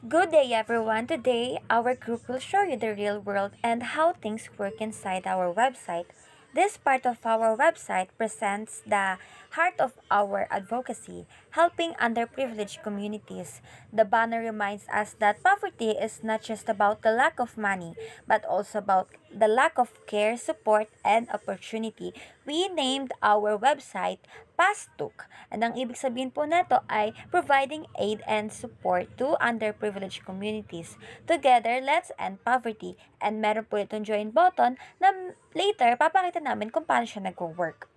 Good day, everyone. Today, our group will show you the real world and how things work inside our website. This part of our website presents the heart of our advocacy, helping underprivileged communities. The banner reminds us that poverty is not just about the lack of money, but also about the lack of care, support, and opportunity. We named our website PASTUK. And ang ibig sabihin po nito ay providing aid and support to underprivileged communities. Together, let's end poverty. And meron po itong join button na later papakita namin kung paano siya nagwo-work.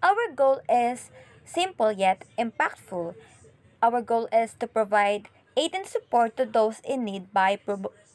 Our goal is simple yet impactful. Our goal is to provide aid and support to those in need by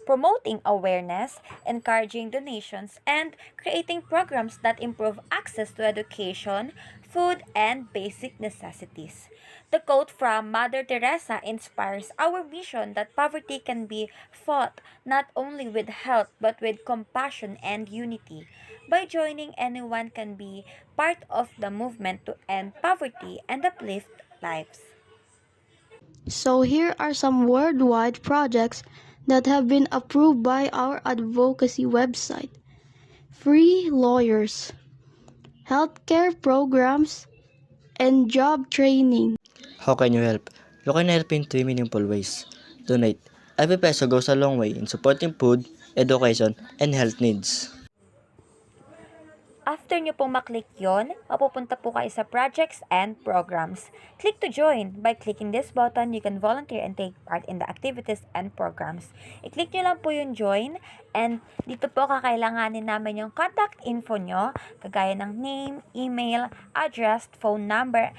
promoting awareness, encouraging donations, and creating programs that improve access to education, food, and basic necessities. The quote from Mother Teresa inspires our vision that poverty can be fought not only with help but with compassion and unity. By joining, anyone can be part of the movement to end poverty and uplift lives. So here are some worldwide projects that have been approved by our advocacy website. Free lawyers, healthcare programs, and job training. How can you help? You can help in three meaningful ways. Donate. Every peso goes a long way in supporting food, education, and health needs. After nyo pong maklik yon, mapupunta po kayo sa projects and programs. Click to join. By clicking this button, you can volunteer and take part in the activities and programs. I-click nyo lang po yung join and dito po kakailanganin namin yung contact info nyo, kagaya ng name, email, address, phone number,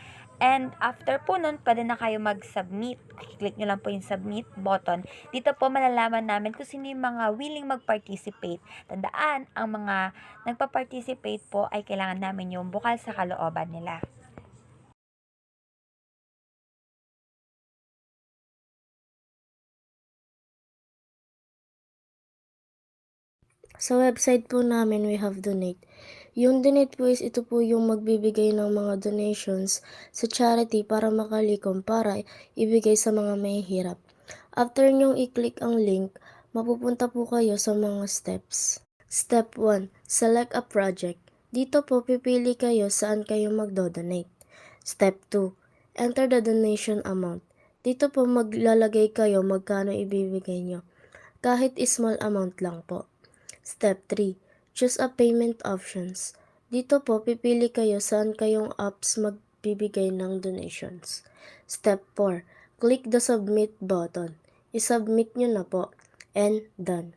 and after po nun, pwede na kayo mag-submit. Click nyo lang po yung submit button. Dito po malalaman namin kung sino yung mga willing mag-participate. Tandaan, ang mga nagpa-participate po ay kailangan namin yung bukal sa kalooban nila. Sa website po namin, we have donate. Yung donate po is ito po yung magbibigay ng mga donations sa charity para makalikom para ibigay sa mga mahihirap. After nyong i-click ang link, mapupunta po kayo sa mga steps. Step 1. Select a project. Dito po pipili kayo saan kayo magdo-donate. Step 2. Enter the donation amount. Dito po maglalagay kayo magkano ibibigay nyo. Kahit small amount lang po. Step 3. Choose a payment options. Dito po pipili kayo saan kayong apps magbibigay ng donations. Step 4. Click the submit button. I-submit nyo na po. And done.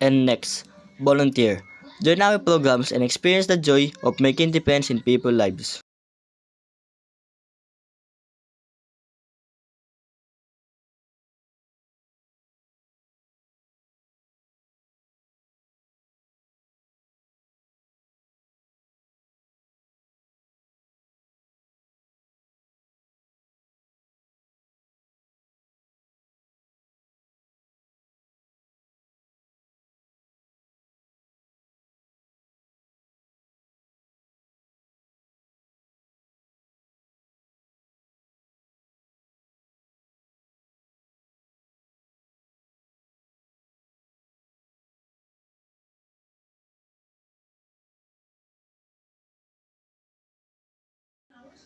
And next, volunteer. Join our programs and experience the joy of making difference in people's lives.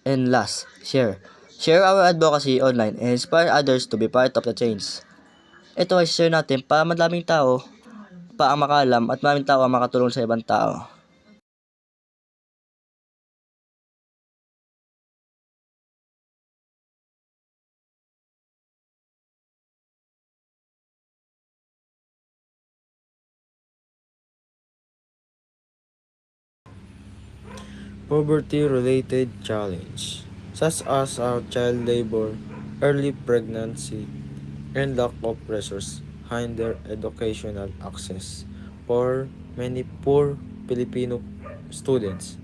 And last, share. Share our advocacy online and inspire others to be part of the change. Ito ay share natin para madaming tao pa ang makaalam at maraming tao ang makatulong sa ibang tao. Poverty-related challenge, such as child labor, early pregnancy, and lack of resources, hinder educational access for many poor Filipino students.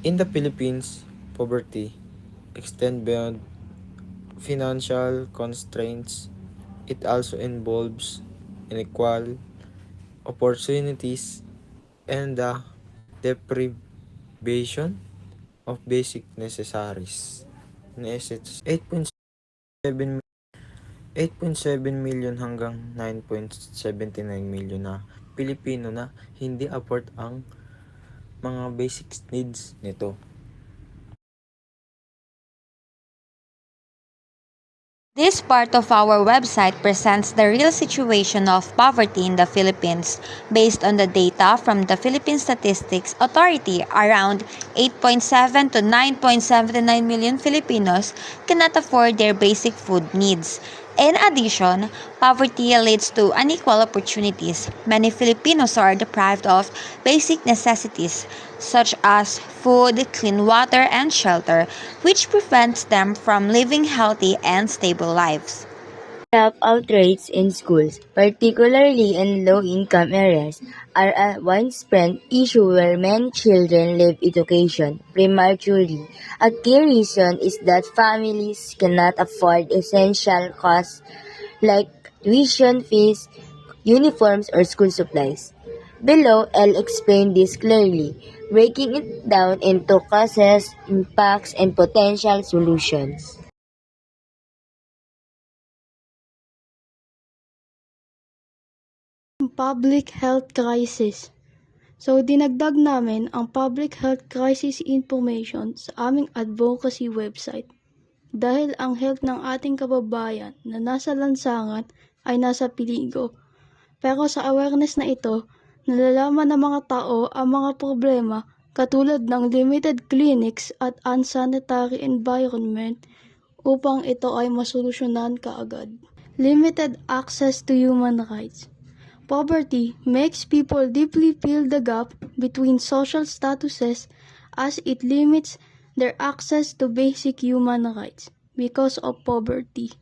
In the Philippines, poverty extends beyond financial constraints. It also involves unequal opportunities, and the deprivation of basic necessaries. Necessities 8.7 million hanggang 9.79 million na Pilipino na hindi afford ang mga basic needs nito. This part of our website presents the real situation of poverty in the Philippines based on the data from the Philippine Statistics Authority. Around 8.7 to 9.79 million Filipinos cannot afford their basic food needs. In addition, poverty leads to unequal opportunities. Many Filipinos are deprived of basic necessities such as food, clean water, and shelter, which prevents them from living healthy and stable lives. Dropout rates in schools, particularly in low-income areas, are a widespread issue where many children leave education prematurely. A key reason is that families cannot afford essential costs like tuition fees, uniforms, or school supplies. Below, I'll explain this clearly, breaking it down into causes, impacts, and potential solutions. Public health crisis. So, dinagdag namin ang public health crisis information sa aming advocacy website dahil ang health ng ating kababayan na nasa lansangan ay nasa peligro. Pero sa awareness na ito, nalalaman ng mga tao ang mga problema katulad ng limited clinics at unsanitary environment upang ito ay masolusyonan kaagad. Limited access to human rights. Poverty makes people deeply feel the gap between social statuses as it limits their access to basic human rights because of poverty.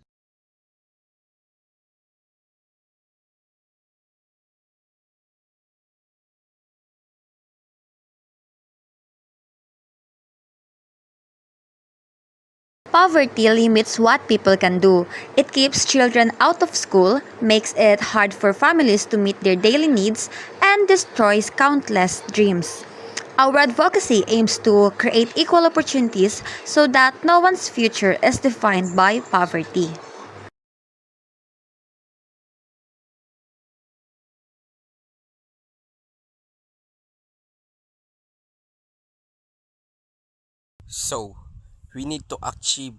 Poverty limits what people can do. It keeps children out of school, makes it hard for families to meet their daily needs, and destroys countless dreams. Our advocacy aims to create equal opportunities so that no one's future is defined by poverty. So, we need to achieve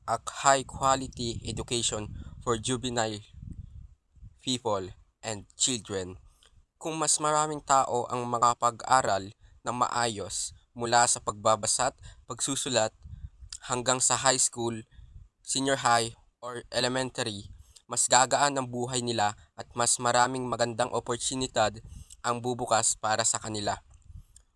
a high quality education for juvenile people and children. Kung mas maraming tao ang makapag-aral ng maayos mula sa pagbabasa at pagsusulat hanggang sa high school, senior high, or elementary, mas gagaan ang buhay nila at mas maraming magandang oportunidad ang bubukas para sa kanila.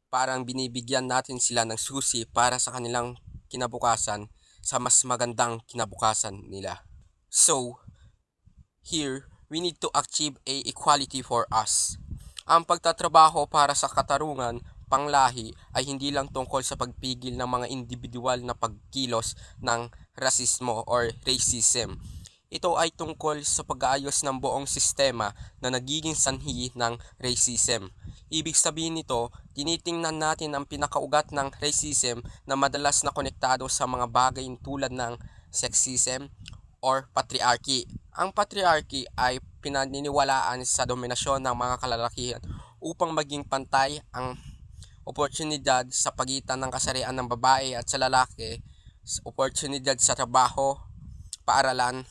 Parang binibigyan natin sila ng susi para sa kanilang kinabukasan sa mas magandang kinabukasan nila. So, here, we need to achieve a equality for us. Ang pagtatrabaho para sa katarungan panglahi ay hindi lang tungkol sa pagpigil ng mga individual na pagkilos ng rasismo or racism. Ito ay tungkol sa pag-aayos ng buong sistema na nagiging sanhi ng racism. Ibig sabihin nito, tinitingnan natin ang pinakaugat ng racism na madalas na konektado sa mga bagay tulad ng sexism or patriarchy. Ang patriarchy ay pinaniniwalaan sa dominasyon ng mga kalalakihan upang maging pantay ang oportunidad sa pagitan ng kasarian ng babae at sa lalaki, oportunidad sa trabaho, paaralan,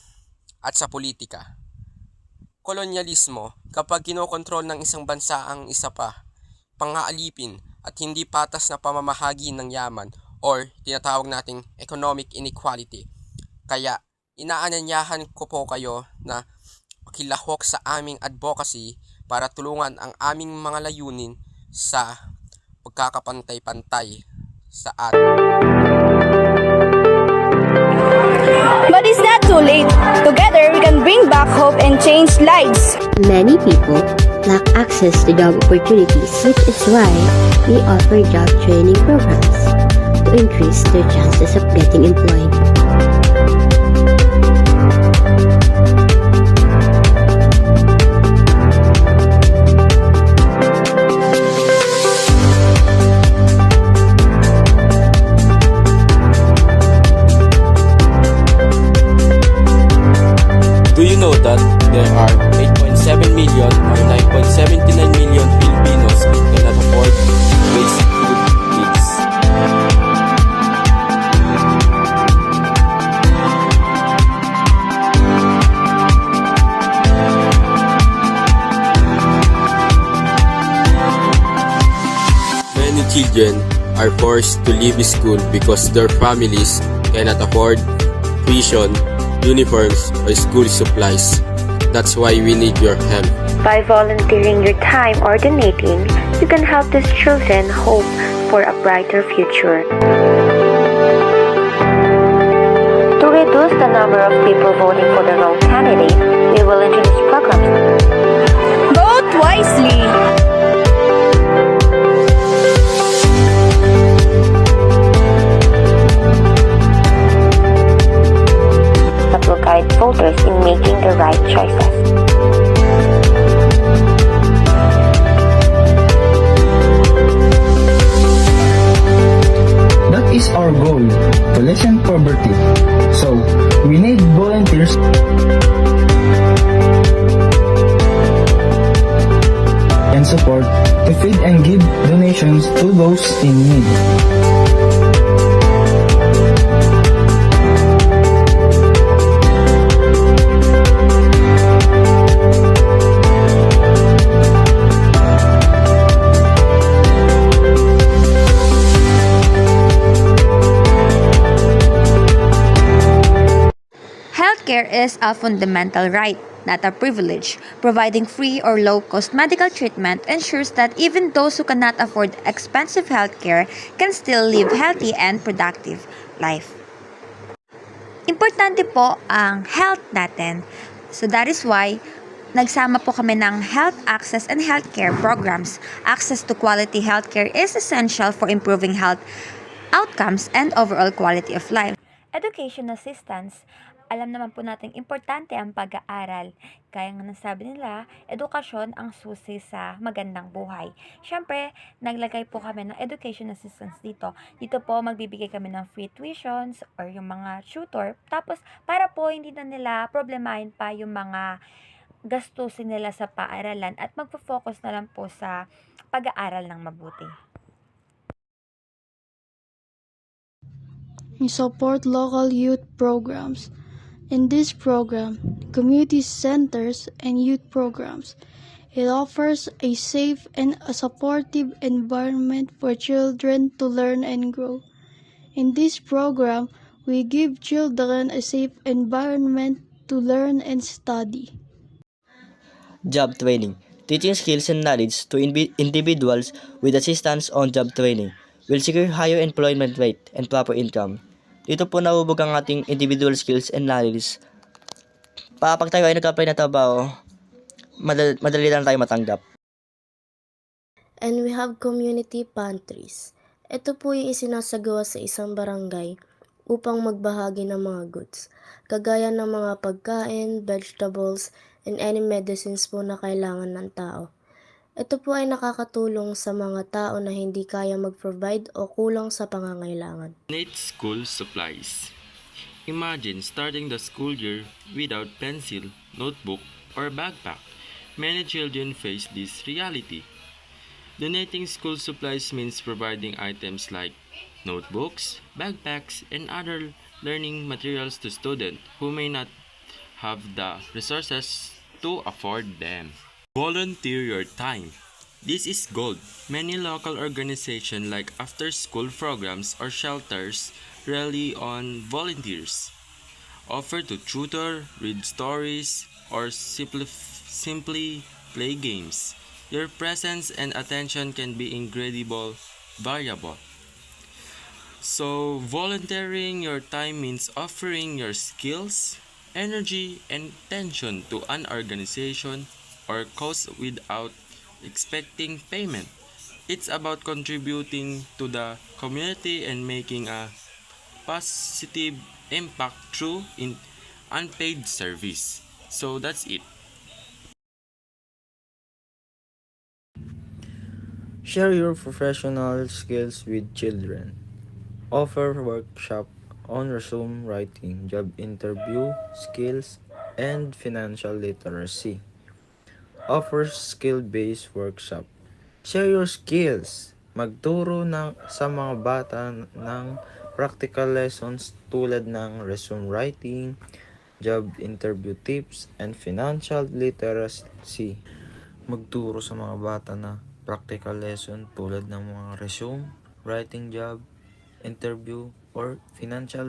at sa politika. Kolonyalismo, kapag kinokontrol ng isang bansa ang isa pa, pang-aalipin at hindi patas na pamamahagi ng yaman or tinatawag nating economic inequality. Kaya inaanyayahan ko po kayo na makilahok sa aming advocacy para tulungan ang aming mga layunin sa pagkakapantay-pantay sa atin. But it's not too late. Together, we can bring back hope and change lives. Many people lack access to job opportunities, which is why we offer job training programs to increase their chances of getting employed. children are forced to leave school because their families cannot afford tuition, uniforms, or school supplies. That's why we need your help. By volunteering your time or donating, you can help these children hope for a brighter future. To reduce the number of people voting for the wrong candidate, we will introduce programs. Vote wisely. That will guide voters in making the right choices. That is our goal, to lessen poverty. So, we need volunteers and support to feed and give donations to those in need. Healthcare is a fundamental right, not a privilege. Providing free or low-cost medical treatment ensures that even those who cannot afford expensive healthcare can still live healthy and productive life. Importante po ang health natin. So that is why nagsama po kami ng health access and healthcare programs. Access to quality healthcare is essential for improving health outcomes and overall quality of life. Education assistance. Alam naman po natin importante ang pag-aaral. Kaya nga nasabi nila, edukasyon ang susi sa magandang buhay. Siyempre, naglagay po kami ng education assistance dito. Dito po magbibigay kami ng free tuitions or yung mga tutor. Tapos, para po hindi na nila problemahin pa yung mga gastusin nila sa paaralan at magpo-focus na lang po sa pag-aaral ng mabuti. We support local youth programs. In this program, community centers and youth programs, it offers a safe and a supportive environment for children to learn and grow. In this program, we give children a safe environment to learn and study. Job training. Teaching skills and knowledge to individuals with assistance on job training will secure higher employment rate and proper income. Dito po nahubog ang ating individual skills and knowledge. Pag tayo ay nag-apply na trabaho, madali lang tayo matanggap. And we have community pantries. Ito po yung isinasagawa sa isang barangay upang magbahagi ng mga goods, kagaya ng mga pagkain, vegetables, and any medicines po na kailangan ng tao. Ito po ay nakakatulong sa mga tao na hindi kaya mag-provide o kulang sa pangangailangan. Donate school supplies. Imagine starting the school year without pencil, notebook, or backpack. Many children face this reality. Donating school supplies means providing items like notebooks, backpacks, and other learning materials to students who may not have the resources to afford them. Volunteer your time. This is gold. Many local organizations like after-school programs or shelters rely on volunteers. Offer to tutor, read stories, or simply play games. Your presence and attention can be incredible variable. So, volunteering your time means offering your skills, energy, and attention to an organization or cause without expecting payment. It's about contributing to the community and making a positive impact through unpaid service. So that's it. Share your professional skills with children. Offer workshop on resume writing, job interview skills, and financial literacy. Offer skill-based workshop. Share your skills. Magturo sa mga bata ng practical lessons tulad ng resume writing, job interview tips, and financial literacy. Magturo sa mga bata na practical lesson tulad ng mga resume, writing job, interview, or financial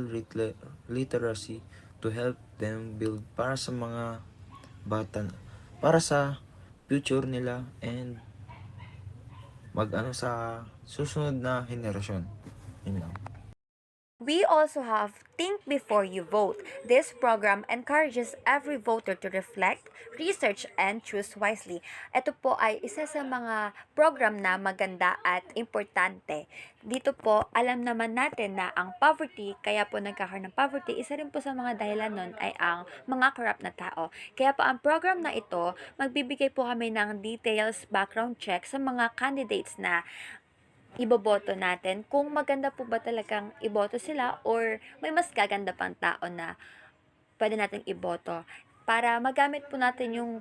literacy to help them build para sa mga bata, para sa future nila and mag-ano sa susunod na henerasyon. Yun lang. We also have Think Before You Vote. This program encourages every voter to reflect, research, and choose wisely. Ito po ay isa sa mga program na maganda at importante. Dito po, alam naman natin na ang poverty, kaya po nagkakaroon ng poverty, isa rin po sa mga dahilan nun ay ang mga corrupt na tao. Kaya po ang program na ito, magbibigay po kami ng details, background check sa mga candidates na iboboto natin, kung maganda po ba talagang iboto sila or may mas gaganda pang tao na pwede nating iboto para magamit po natin yung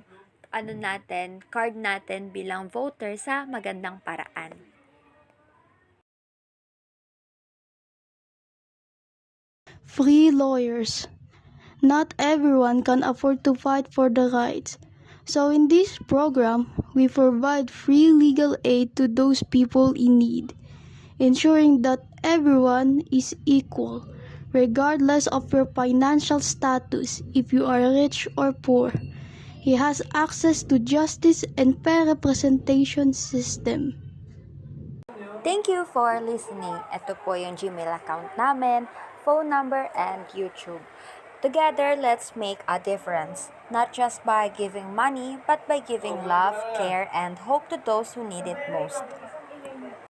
card natin bilang voter sa magandang paraan. Free lawyers. Not everyone can afford to fight for the rights. So in this program, we provide free legal aid to those people in need, ensuring that everyone is equal, regardless of your financial status, if you are rich or poor. He has access to justice and fair representation system. Thank you for listening. Ito po yung Gmail account namin, phone number, and YouTube. Together, let's make a difference, not just by giving money, but by giving love, care, and hope to those who need it most.